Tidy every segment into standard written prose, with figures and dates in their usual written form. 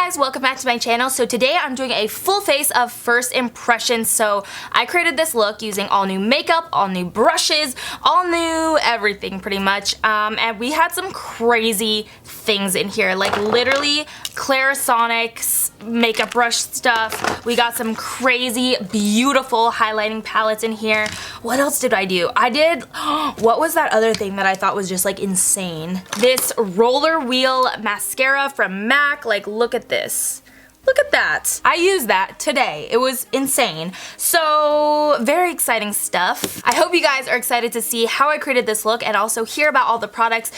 guys, welcome back to my channel. So today I'm doing a full face of first impressions. So I created this look using all new makeup, all new brushes, all new everything pretty much. And we had some crazy things in here, like literally Clarisonic makeup brush stuff. We got some crazy beautiful highlighting palettes in here. What else did I do? I did, what was that other thing that I thought was just like insane? This roller wheel mascara from Mac. Like, look at this. Look at that. I used that today. It was insane. So, very exciting stuff. I hope you guys are excited to see how I created this look and also hear about all the products.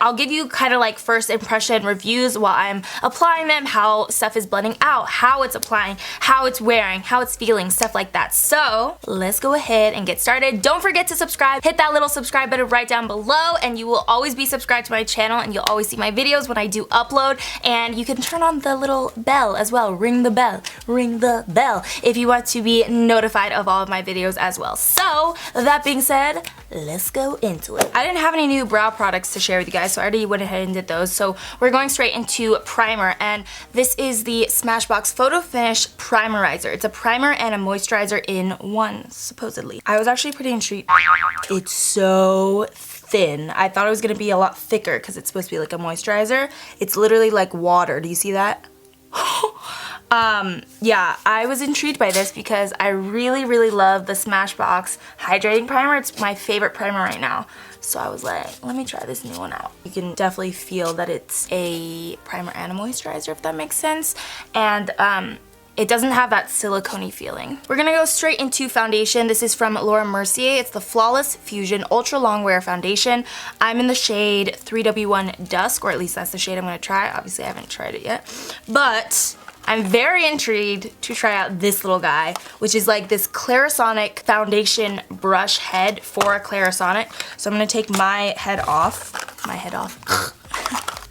I'll give you kind of like first impression reviews while I'm applying them, how stuff is blending out, how it's applying, how it's wearing, how it's feeling, stuff like that. So, let's go ahead and get started. Don't forget to subscribe. Hit that little subscribe button right down below and you will always be subscribed to my channel and you'll always see my videos when I do upload. And you can turn on the little bell as well. Ring the bell if you want to be notified of all of my videos as well. So that being said, let's go into it. I didn't have any new brow products to share with you guys, so I already went ahead and did those. So we're going straight into primer, and this is the Smashbox Photo Finish Primerizer. It's a primer and a moisturizer in one, supposedly. I was actually pretty intrigued. It's so thin. I thought it was gonna be a lot thicker because it's supposed to be like a moisturizer. It's literally like water. Do you see that? Yeah, I was intrigued by this because I really love the Smashbox Hydrating Primer. It's my favorite primer right now. So I was like, let me try this new one out. You can definitely feel that it's a primer and a moisturizer, if that makes sense. And it doesn't have that silicone-y feeling. We're gonna go straight into foundation. This is from Laura Mercier. It's the Flawless Fusion Ultra Long Wear Foundation. I'm in the shade 3W1 Dusk, or at least that's the shade I'm gonna try. Obviously, I haven't tried it yet. But I'm very intrigued to try out this little guy, which is like this Clarisonic Foundation Brush head for Clarisonic. So I'm gonna take my head off,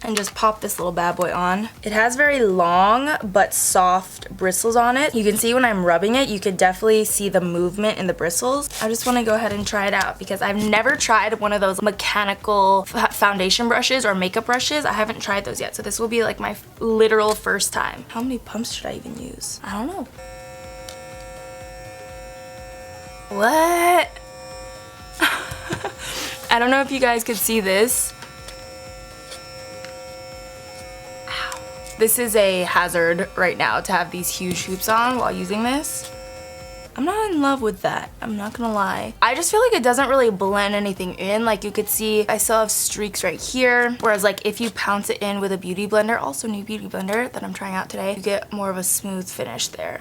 and just pop this little bad boy on. It has very long but soft bristles on it. You can see when I'm rubbing it, you could definitely see the movement in the bristles. I just want to go ahead and try it out because I've never tried one of those mechanical foundation brushes or makeup brushes. I haven't tried those yet, so this will be like my literal first time. How many pumps should I even use? I don't know. What? I don't know if you guys could see this. This is a hazard right now to have these huge hoops on while using this. I'm not in love with that, I'm not gonna lie. I just feel like it doesn't really blend anything in. Like you could see, I still have streaks right here. Whereas like if you pounce it in with a beauty blender, also new beauty blender that I'm trying out today, you get more of a smooth finish there.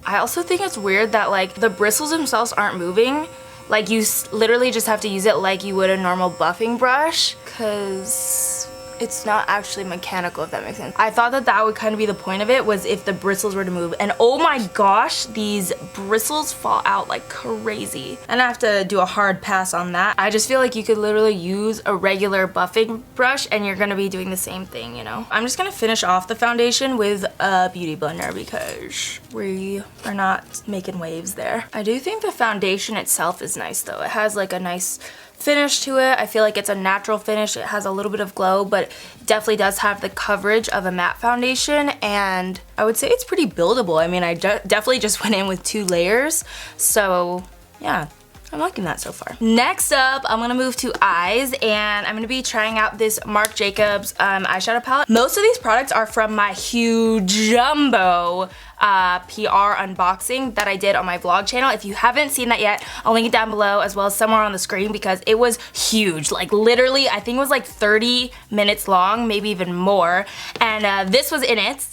I also think it's weird that like the bristles themselves aren't moving. Like you literally just have to use it like you would a normal buffing brush, cause it's not actually mechanical, if that makes sense. I thought that that would kind of be the point of it, was if the bristles were to move. And oh my gosh, these bristles fall out like crazy. And I have to do a hard pass on that. I just feel like you could literally use a regular buffing brush and you're gonna be doing the same thing, you know? I'm just gonna finish off the foundation with a beauty blender because we are not making waves there. I do think the foundation itself is nice though. It has like a nice finish to it. I feel like it's a natural finish. It has a little bit of glow, but definitely does have the coverage of a matte foundation, and I would say it's pretty buildable. I mean, I definitely just went in with 2 layers, so yeah. I'm liking that so far. Next up, I'm gonna move to eyes, and I'm gonna be trying out this Marc Jacobs eyeshadow palette. Most of these products are from my huge jumbo PR unboxing that I did on my vlog channel. If you haven't seen that yet, I'll link it down below as well as somewhere on the screen because it was huge. Like literally, I think it was like 30 minutes long, maybe even more. And this was in it.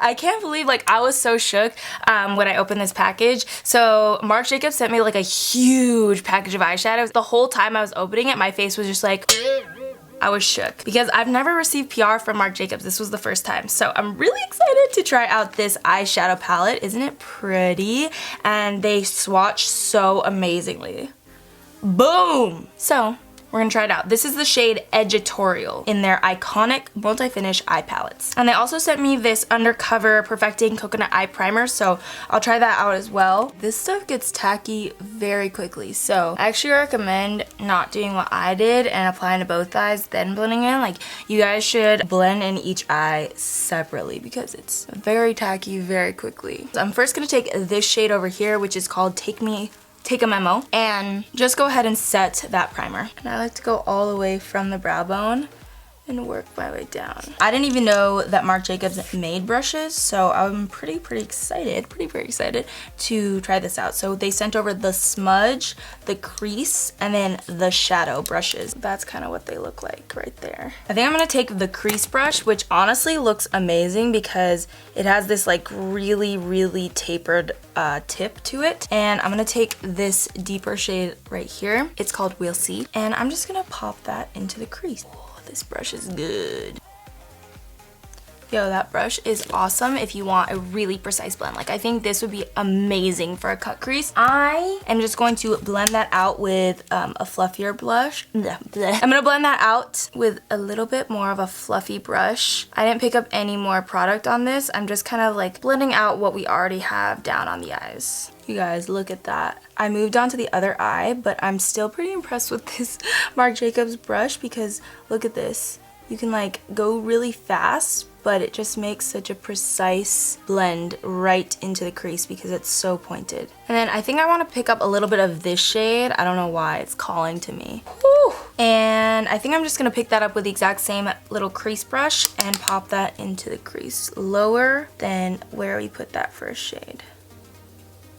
I can't believe, like, I was so shook when I opened this package. So Marc Jacobs sent me like a huge package of eyeshadows. The whole time I was opening it, my face was just like, I was shook because I've never received PR from Marc Jacobs. This was the first time. So I'm really excited to try out this eyeshadow palette. Isn't it pretty? And they swatch so amazingly. Boom! So We're gonna try it out. This is the shade Edgitorial in their Eye-Conic Multi-Finish Eye Palettes. And they also sent me this Undercover Perfecting Coconut Eye Primer, so I'll try that out as well. This stuff gets tacky very quickly, so I actually recommend not doing what I did and applying to both eyes, then blending in. Like, you guys should blend in each eye separately because it's very tacky very quickly. So I'm first gonna take this shade over here, which is called Take a Memo, and just go ahead and set that primer. And I like to go all the way from the brow bone and work my way down. I didn't even know that Marc Jacobs made brushes, so I'm pretty excited to try this out. So they sent over the smudge, the crease, and then the shadow brushes. That's kind of what they look like right there. I think I'm gonna take the crease brush, which honestly looks amazing because it has this like really tapered tip to it. And I'm gonna take this deeper shade right here. It's called We'll See. And I'm just gonna pop that into the crease. This brush is good. Yo, that brush is awesome if you want a really precise blend. Like, I think this would be amazing for a cut crease. I am just going to blend that out with a fluffier blush. I'm gonna blend that out with a little bit more of a fluffy brush. I didn't pick up any more product on this. I'm just kind of like blending out what we already have down on the eyes. You guys, look at that. I moved on to the other eye, but I'm still pretty impressed with this Marc Jacobs brush because look at this. You can like go really fast, but it just makes such a precise blend right into the crease because it's so pointed. And then I think I want to pick up a little bit of this shade. I don't know why, it's calling to me. Whew. And I think I'm just gonna pick that up with the exact same little crease brush and pop that into the crease lower than where we put that first shade.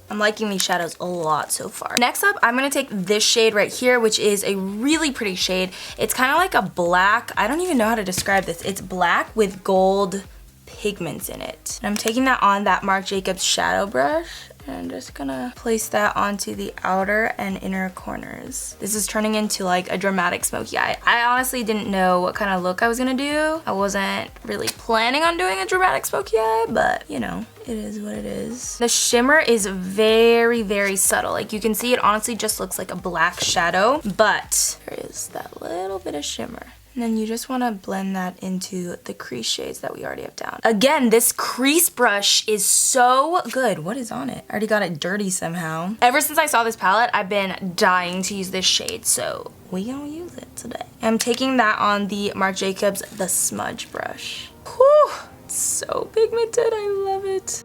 I'm liking these shadows a lot so far. Next up, I'm gonna take this shade right here, which is a really pretty shade. It's kind of like a black, I don't even know how to describe this. It's black with gold pigments in it. And I'm taking that on that Marc Jacobs shadow brush. And I'm just gonna place that onto the outer and inner corners. This is turning into like a dramatic smoky eye. I honestly didn't know what kind of look I was gonna do. I wasn't really planning on doing a dramatic smoky eye, but you know, it is what it is. The shimmer is very subtle. Like, you can see it honestly just looks like a black shadow, but there is that little bit of shimmer. And then you just want to blend that into the crease shades that we already have down. Again, this crease brush is so good. What is on it? I already got it dirty somehow. Ever since I saw this palette, I've been dying to use this shade, so we gonna use it today. I'm taking that on the Marc Jacobs, the smudge brush. Whew, it's so pigmented, I love it.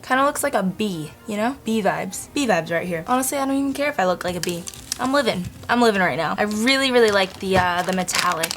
Kind of looks like a bee, you know? Bee vibes. Bee vibes right here. Honestly, I don't even care if I look like a bee. I'm living right now. I really like the metallic.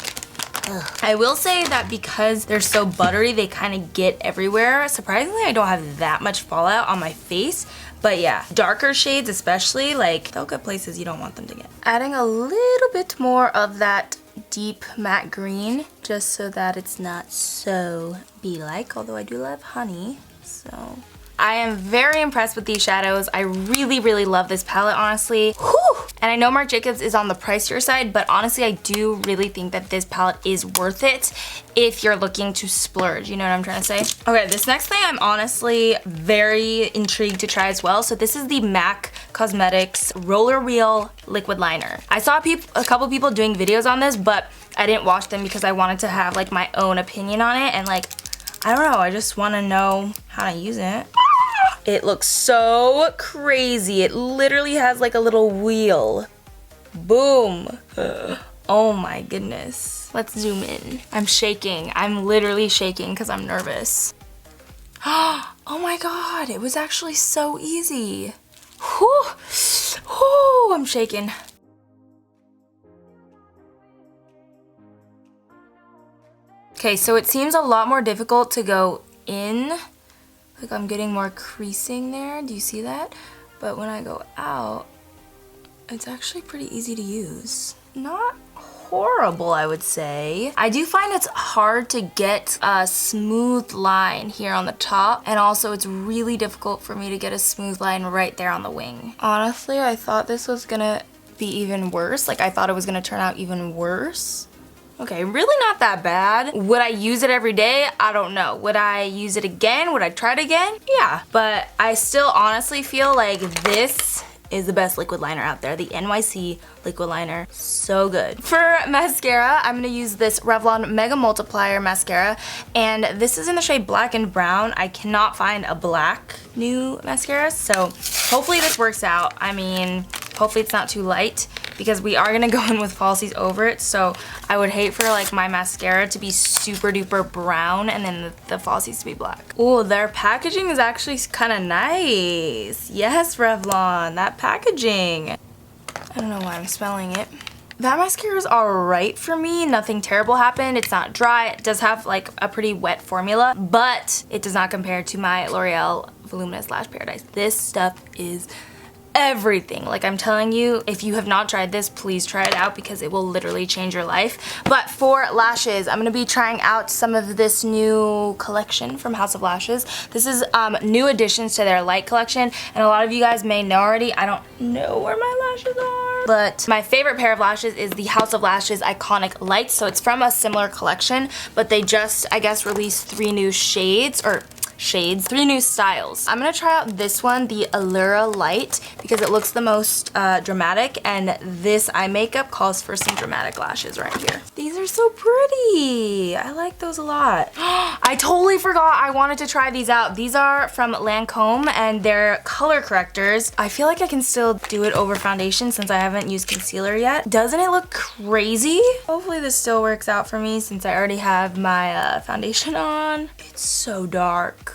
Ugh. I will say that because they're so buttery, they kind of get everywhere. Surprisingly, I don't have that much fallout on my face. But yeah, darker shades especially, like, they'll get places you don't want them to get. Adding a little bit more of that deep matte green, just so that it's not so bee-like, although I do love honey, so. I am very impressed with these shadows. I really love this palette, honestly. Whew! And I know Marc Jacobs is on the pricier side, but honestly, I do really think that this palette is worth it if you're looking to splurge. You know what I'm trying to say? Okay, this next thing I'm honestly very intrigued to try as well. So this is the MAC Cosmetics Roller Wheel Liquid Liner. I saw a couple people doing videos on this, but I didn't watch them because I wanted to have like my own opinion on it. And like, I don't know, I just want to know how to use it. It looks so crazy. It literally has like a little wheel. Boom. Oh my goodness. Let's zoom in. I'm shaking. I'm literally shaking because I'm nervous. Oh my god, it was actually so easy. Whew. Whew, I'm shaking. Okay, so it seems a lot more difficult to go in. Like, I'm getting more creasing there. Do you see that? But when I go out, it's actually pretty easy to use. Not horrible, I would say. I do find it's hard to get a smooth line here on the top, and also it's really difficult for me to get a smooth line right there on the wing. Honestly, I thought this was gonna be even worse. Like, I thought it was gonna turn out even worse. Okay, really not that bad. Would I use it every day? I don't know. Would I use it again? Would I try it again? Yeah, but I still honestly feel like this is the best liquid liner out there. The NYC liquid liner, so good. For mascara, I'm gonna use this Revlon Mega Multiplier mascara, and this is in the shade Black and Brown. I cannot find a black new mascara, so hopefully this works out. I mean, hopefully it's not too light, because we are gonna go in with falsies over it, so I would hate for like my mascara to be super duper brown and then the falsies to be black. Oh, their packaging is actually kind of nice. Yes, Revlon, that packaging. I don't know why I'm smelling it. That mascara is alright for me. Nothing terrible happened. It's not dry. It does have like a pretty wet formula, but it does not compare to my L'Oreal Voluminous Lash Paradise. This stuff is everything. Like, I'm telling you, if you have not tried this, please try it out because it will literally change your life. But for lashes, I'm gonna be trying out some of this new collection from House of Lashes. This is new additions to their light collection, and a lot of you guys may know already. I don't know where my lashes are, but my favorite pair of lashes is the House of Lashes Eye-Conic Lights. So it's from a similar collection, but they just, I guess, released 3 new shades, or 3 new styles. I'm gonna try out this one, the Allura Light, because it looks the most dramatic, and this eye makeup calls for some dramatic lashes right here. These are so pretty. I like those a lot. I totally forgot I wanted to try these out. These are from Lancome, and they're color correctors. I feel like I can still do it over foundation since I haven't used concealer yet. Doesn't it look crazy? Hopefully this still works out for me since I already have my foundation on. It's so dark.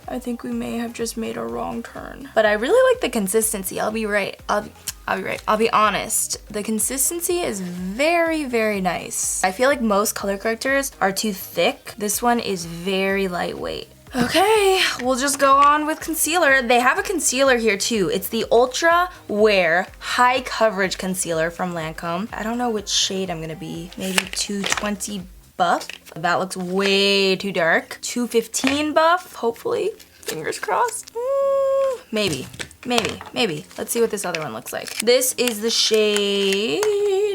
I think we may have just made a wrong turn. But I really like the consistency. I'll be right. I'll be honest. The consistency is very, very nice. I feel like most color correctors are too thick. This one is very lightweight. Okay, we'll just go on with concealer. They have a concealer here too. It's the Ultra Wear High Coverage Concealer from Lancome. I don't know which shade I'm gonna be. Maybe 220 Buff. That looks way too dark. 215 Buff, hopefully. Fingers crossed. Maybe. Let's see what this other one looks like. This is the shade...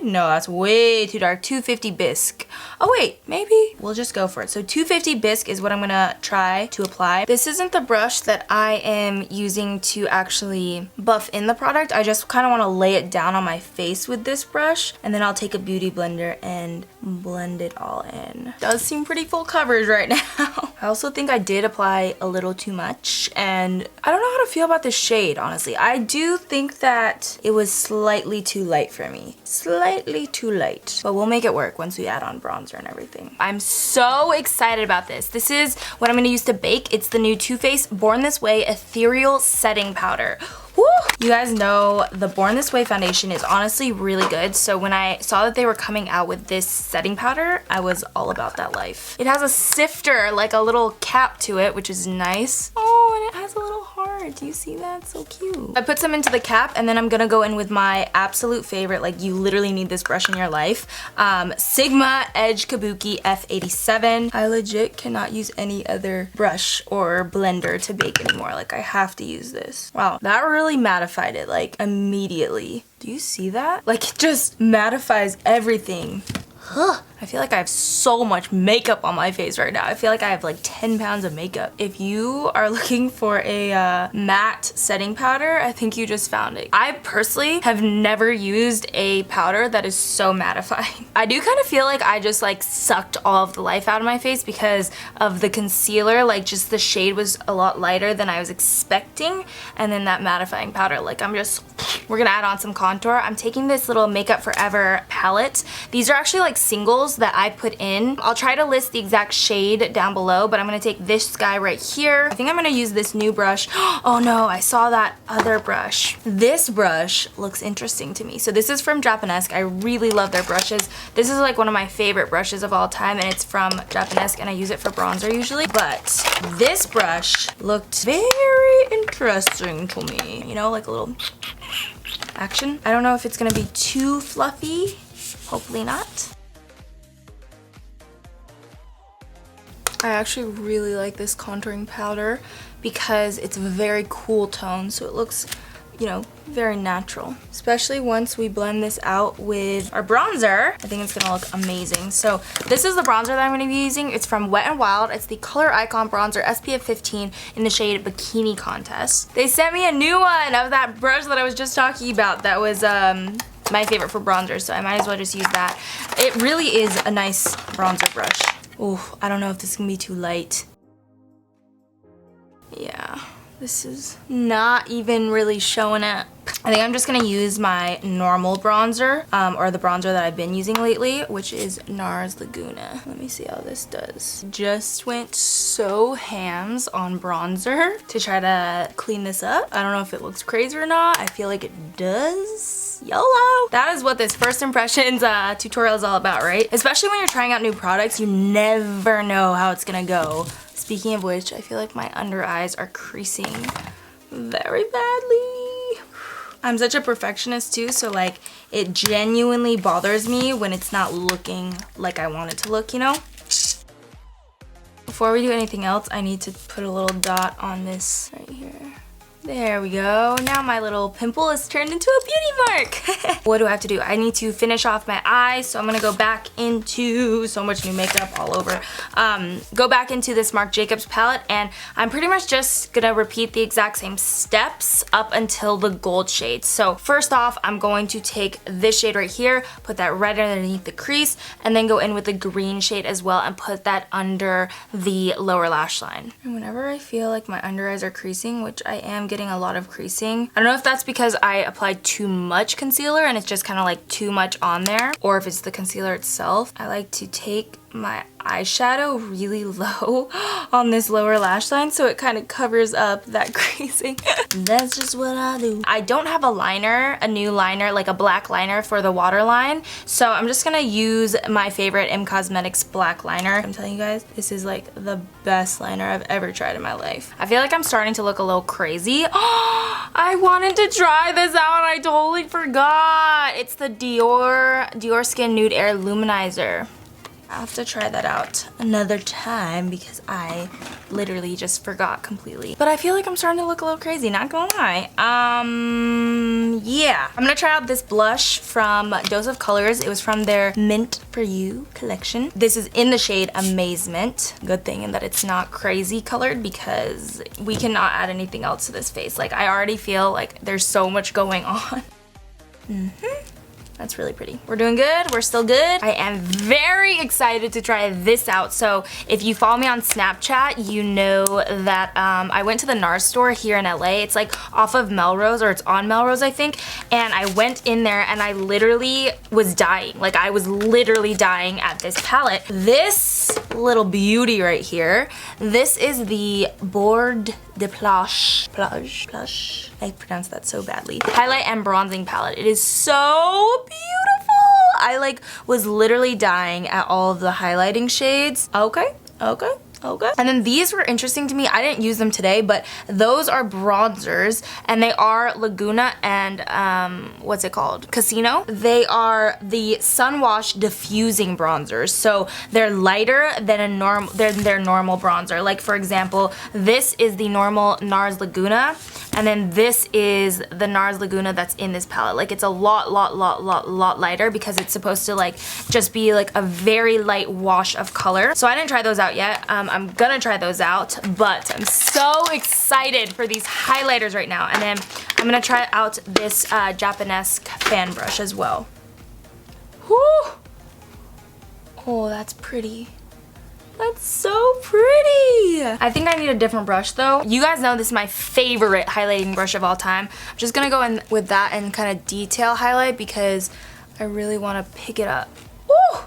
No, that's way too dark. 250 Bisque. Oh wait, maybe? We'll just go for it. So 250 Bisque is what I'm gonna try to apply. This isn't the brush that I am using to actually buff in the product. I just kind of want to lay it down on my face with this brush, and then I'll take a beauty blender and blend it all in. Does seem pretty full coverage right now. I also think I did apply a little too much, and I don't know how to feel about this shade, honestly. I do think that it was slightly too light for me. Slightly too light. But we'll make it work once we add on bronzer and everything. I'm so excited about this. This is what I'm gonna use to bake. It's the new Too Faced Born This Way Ethereal Setting Powder. Woo! You guys know the Born This Way foundation is honestly really good, so when I saw that they were coming out with this setting powder, I was all about that life. It has a sifter, like a little cap to it, which is nice. Oh, and it has a little heart. Do you see that? So cute. I put some into the cap, and then I'm gonna go in with my absolute favorite, like you literally need this brush in your life, Sigma Edge Kabuki F87. I legit cannot use any other brush or blender to bake anymore. Like, I have to use this. Wow, that really mattified it, like, immediately. Do you see that? Like, it just mattifies everything. I feel like I have so much makeup on my face right now. I feel like I have like 10 pounds of makeup. If you are looking for a matte setting powder, I think you just found it. I personally have never used a powder that is so mattifying. I do kind of feel like I just like sucked all of the life out of my face because of the concealer. Like, just the shade was a lot lighter than I was expecting. And then that mattifying powder, like, we're gonna add on some contour. I'm taking this little Makeup Forever palette. These are actually like singles that I put in. I'll try to list the exact shade down below, but I'm gonna take this guy right here. I think I'm gonna use this new brush. Oh no, I saw that other brush. This brush looks interesting to me. So this is from Japanesque. I really love their brushes. This is like one of my favorite brushes of all time, and it's from Japanesque, and I use it for bronzer usually. But this brush looked very interesting to me. You know, like a little action. I don't know if it's gonna be too fluffy. Hopefully not. I actually really like this contouring powder because it's a very cool tone, so it looks you know, very natural. Especially once we blend this out with our bronzer, I think it's gonna look amazing. So this is the bronzer that I'm gonna be using. It's from Wet n Wild. It's the Color Icon Bronzer SPF 15 in the shade Bikini Contest. They sent me a new one of that brush that I was just talking about. That was my favorite for bronzer, so I might as well just use that. It really is a nice bronzer brush. Ooh, I don't know if this is gonna be too light. Yeah, this is not even really showing up. I think I'm just gonna use my normal bronzer, or the bronzer that I've been using lately, which is NARS Laguna. Let me see how this does. Just went so hams on bronzer to try to clean this up. I don't know if it looks crazy or not. I feel like it does. YOLO! That is what this first impressions tutorial is all about, right? Especially when you're trying out new products, you never know how it's gonna go. Speaking of which, I feel like my under eyes are creasing very badly. I'm such a perfectionist too, so like it genuinely bothers me when it's not looking like I want it to look, you know? Before we do anything else, I need to put a little dot on this right here. There we go. Now my little pimple is turned into a beauty mark. What do I have to do? I need to finish off my eyes, so I'm gonna go back into so much new makeup all over. Go back into this Marc Jacobs palette, and I'm pretty much just gonna repeat the exact same steps up until the gold shade. So first off, I'm going to take this shade right here, put that right underneath the crease, and then go in with the green shade as well and put that under the lower lash line. And whenever I feel like my under eyes are creasing, which I am getting a lot of creasing. I don't know if that's because I applied too much concealer and it's just kind of like too much on there, or if it's the concealer itself. I like to take my eyeshadow really low on this lower lash line so it kind of covers up that creasing. That's just what I do. I don't have a liner, a new liner, like a black liner for the waterline, so I'm just gonna use my favorite M Cosmetics black liner. I'm telling you guys, this is like the best liner I've ever tried in my life. I feel like I'm starting to look a little crazy. I wanted to try this out and I totally forgot. It's the Dior Skin Nude Air Luminizer. I have to try that out another time because I literally just forgot completely. But I feel like I'm starting to look a little crazy, not gonna lie. Yeah. I'm gonna try out this blush from Dose of Colors. It was from their Mint For You collection. This is in the shade Amazement. Good thing in that it's not crazy colored because we cannot add anything else to this face. Like, I already feel like there's so much going on. That's really pretty. We're doing good. We're still good. I am very excited to try this out. So if you follow me on Snapchat, you know that I went to the NARS store here in LA. It's like off of Melrose, or it's on Melrose, I think. And I went in there and I literally was dying. Like, I was literally dying at this palette. This little beauty right here, this is the Bord de Plage. I pronounced that so badly. Highlight and bronzing palette. It is so beautiful. I like was literally dying at all of the highlighting shades. Okay. And then these were interesting to me. I didn't use them today, but those are bronzers, and they are Laguna and what's it called? Casino. They are the Sun Wash diffusing bronzers, so they're lighter than their normal bronzer. Like, for example, this is the normal NARS Laguna, and then this is the NARS Laguna that's in this palette. Like, it's a lot lighter because it's supposed to like just be like a very light wash of color. So I didn't try those out yet. I'm gonna try those out, but I'm so excited for these highlighters right now. And then I'm gonna try out this Japanesque fan brush as well. Whew. Oh, that's pretty. That's so pretty. I think I need a different brush though. You guys know this is my favorite highlighting brush of all time. I'm just gonna go in with that and kind of detail highlight because I really want to pick it up. Woo!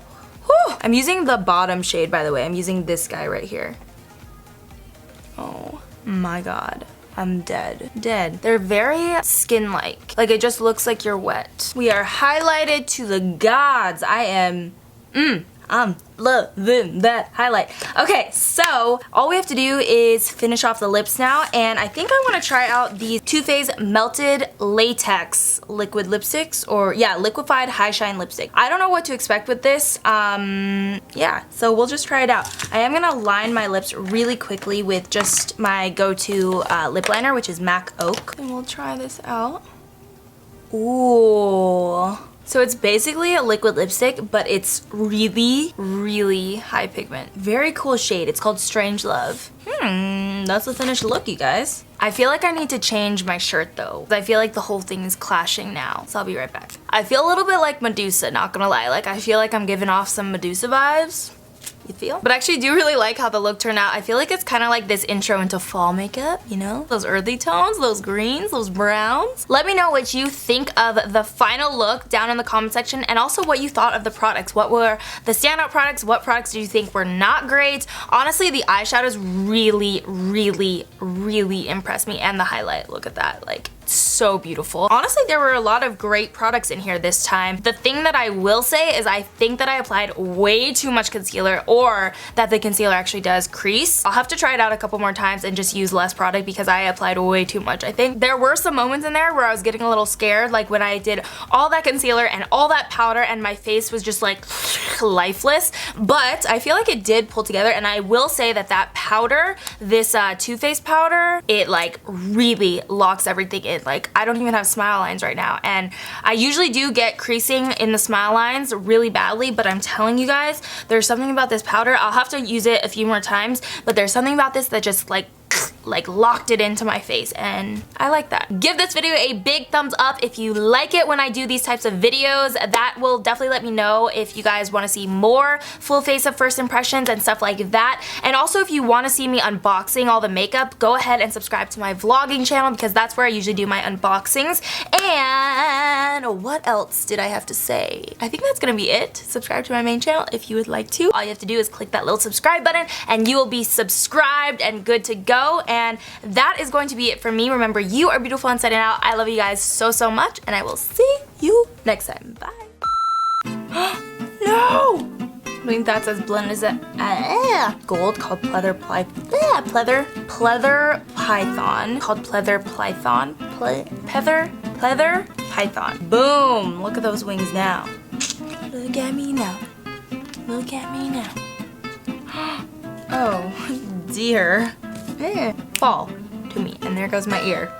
Woo! I'm using the bottom shade, by the way. I'm using this guy right here. Oh my god. I'm dead. They're very skin-like. Like, it just looks like you're wet. We are highlighted to the gods. I am I'm loving that highlight. Okay, so all we have to do is finish off the lips now, and I think I want to try out these Too Faced Melted Latex liquid lipsticks, or yeah, liquefied high shine lipstick. I don't know what to expect with this. Yeah, so we'll just try it out. I am gonna line my lips really quickly with just my go-to lip liner, which is MAC Oak. And we'll try this out. Ooh. So it's basically a liquid lipstick, but it's really, really high pigment. Very cool shade. It's called Strange Love. That's the finished look, you guys. I feel like I need to change my shirt though. I feel like the whole thing is clashing now, so I'll be right back. I feel a little bit like Medusa, not gonna lie. Like, I feel like I'm giving off some Medusa vibes. You feel? But I actually do really like how the look turned out. I feel like it's kind of like this intro into fall makeup, you know? Those earthy tones, those greens, those browns. Let me know what you think of the final look down in the comment section, and also what you thought of the products. What were the standout products? What products do you think were not great? Honestly, the eyeshadows really, really, really impressed me, and the highlight. Look at that. Like, so beautiful. Honestly, there were a lot of great products in here this time. The thing that I will say is I think that I applied way too much concealer, or that the concealer actually does crease. I'll have to try it out a couple more times and just use less product because I applied way too much. I think there were some moments in there where I was getting a little scared, like when I did all that concealer and all that powder and my face was just like lifeless, but I feel like it did pull together. And I will say that that powder, this Too Faced powder, it like really locks everything in. Like, I don't even have smile lines right now, and I usually do get creasing in the smile lines really badly, but I'm telling you guys, there's something about this powder. I'll have to use it a few more times, but there's something about this that just like locked it into my face, and I like that. Give this video a big thumbs up if you like it when I do these types of videos. That will definitely let me know if you guys want to see more full face of first impressions and stuff like that. And also, if you want to see me unboxing all the makeup, go ahead and subscribe to my vlogging channel, because that's where I usually do my unboxings. And what else did I have to say? I think that's gonna be it. Subscribe to my main channel if you would like to. All you have to do is click that little subscribe button and you will be subscribed and good to go. And that is going to be it for me. Remember, you are beautiful inside and out. I love you guys so, so much, and I will see you next time. Bye. No! I think that's as blend as it. Gold called Pleather Python. Called Pleather Python. Pleather Python. Boom! Look at those wings now. Look at me now. Look at me now. Oh, dear. Fall to me, and there goes my ear.